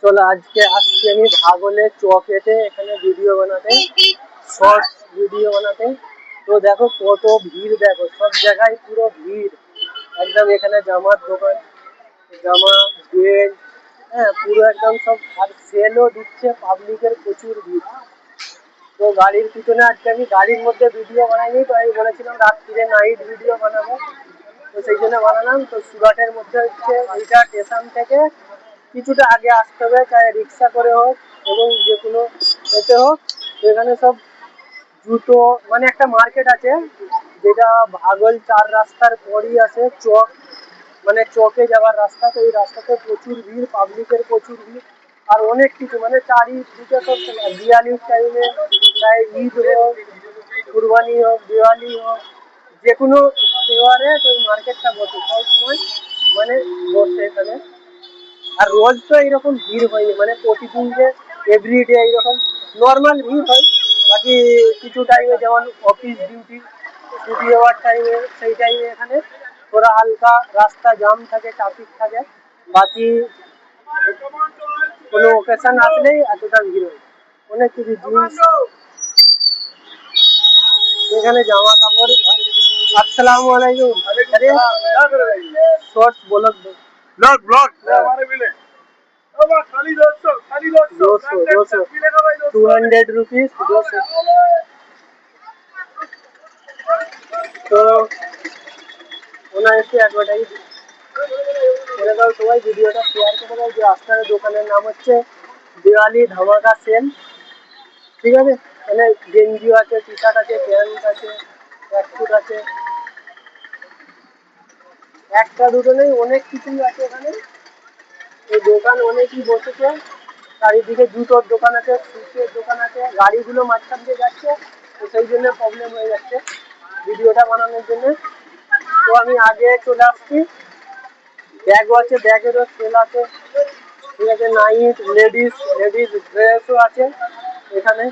চলো আজকে আসছি আমি ভাগলে চকেতে এখানে ভিডিও বানাতে, শর্টস ভিডিও বানাতে। তো দেখো কত ভিড়, দেখো সব জায়গায় পুরো ভিড় একদম। এখানে জামার দোকান, জামা, বেল্ট, হ্যাঁ পুরো একদম সব। আর সেলও দিচ্ছে, পাবলিকের প্রচুর ভিড়। তো গাড়ির পিছনে আজকে আমি গাড়ির মধ্যে ভিডিও বানাইনি, তো আমি বলেছিলাম রাত্রিরে নাইট ভিডিও বানাবো, তো সেই জন্য বানালাম। তো সুরাটের মধ্যে হচ্ছে এইটা স্টেশন থেকে কিছুটা আগে আসতে হবে, চাই রিক্সা করে হোক এবং যে কোনো এতে হোক। তো এখানে সব জুতো, মানে একটা মার্কেট আছে যেটা ভাগল চার রাস্তার পরই আছে চক, মানে চকে যাওয়ার রাস্তা। তো এই রাস্তাতে প্রচুর ভিড়, পাবলিকের প্রচুর ভিড়। আর অনেক কিছু মানে চারিদিকে সব দিওয়ালির টাইমে, চাই ঈদ হোক, কুরবানি হোক, দিওয়ালি হোক, যে কোনো ফেভারে তো এই মার্কেটটা বসে সব সময়, মানে বসে এখানে। আর রোজ তো এইরকম ভিড় হয়নি, মানে প্রতিদিন যে এভরিডে এইরকম নর্মাল ভিড় হয়। বাকি কিছু টাইমে যেমন অফিস ডিউটি ছুটি হওয়ার টাইমে, সেই টাইমে এখানে ওরা হালকা রাস্তা জাম থাকে, ট্রাফিক থাকে। বাকি কোনো ওকেশন আসলেই এতটা ভিড় হয়। অনেক কিছু জিনিস এখানে, জামা কাপড়। আসসালামু আলাইকুম। अरे शॉर्ट्स ब्लॉग ब्लॉग ब्लॉग हमारे मिले खाली 200 खाली 200 200 रुपीज 200। তো ওনার একটু অ্যাডভার্টাইজ করে দাও সবাই, ভিডিওটা শেয়ার করে দাও। যে আপনার দোকানের নাম হচ্ছে দিওয়ালি ধামাকা সেল, ঠিক আছে? মানে গেঞ্জিও আছে, টি শার্ট আছে, প্যান্ট আছে, ট্র্যাকসুট আছে, একটা দুটো নেই, অনেক কিছুই আছে এখানে। এই দোকান অনেকই বসেছে, চারিদিকে জুতোর দোকান আছে, সুচের দোকান আছে। গাড়িগুলো মাঝখান দিয়ে যাচ্ছে, তো সেই জন্য প্রবলেম হয়ে যাচ্ছে ভিডিওটা বানানোর জন্য। তো আমি আগে চলে আসছি। ব্যাগও আছে, ব্যাগেরও সেল আছে, ঠিক আছে? নাইট, লেডিস ড্রেসও আছে এখানে,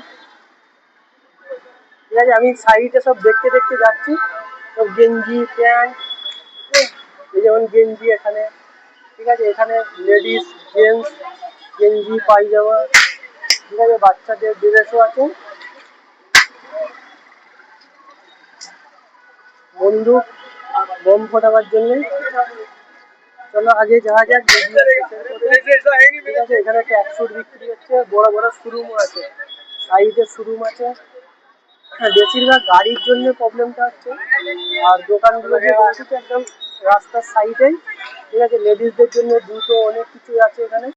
ঠিক আছে? আমি সাইডে সব দেখতে দেখতে যাচ্ছি। সব গেঞ্জি, প্যান্ট, এই যেমন গেঞ্জি এখানে, ঠিক আছে? এখানে লেডিস, জেন্টস গেঞ্জি, পায়জামা, ঠিক আছে? বাচ্চাদের ড্রেসও আছে। বন্দুক, বোম ফোটাবার জন্য। চলো আগে যাওয়া যাক, ঠিক আছে? এখানে ট্র্যাকসুট বিক্রি হচ্ছে, বড় বড় শোরুমও আছে, সাইডে শোরুম আছে। হ্যাঁ, বেশিরভাগ গাড়ির জন্য প্রবলেমটা হচ্ছে। আর দোকানগুলো যে বসেছে একদম রাস্তার সাইডেই, ঠিক আছে? লেডিসদের জন্য জুতো, অনেক কিছু আছে এখানে।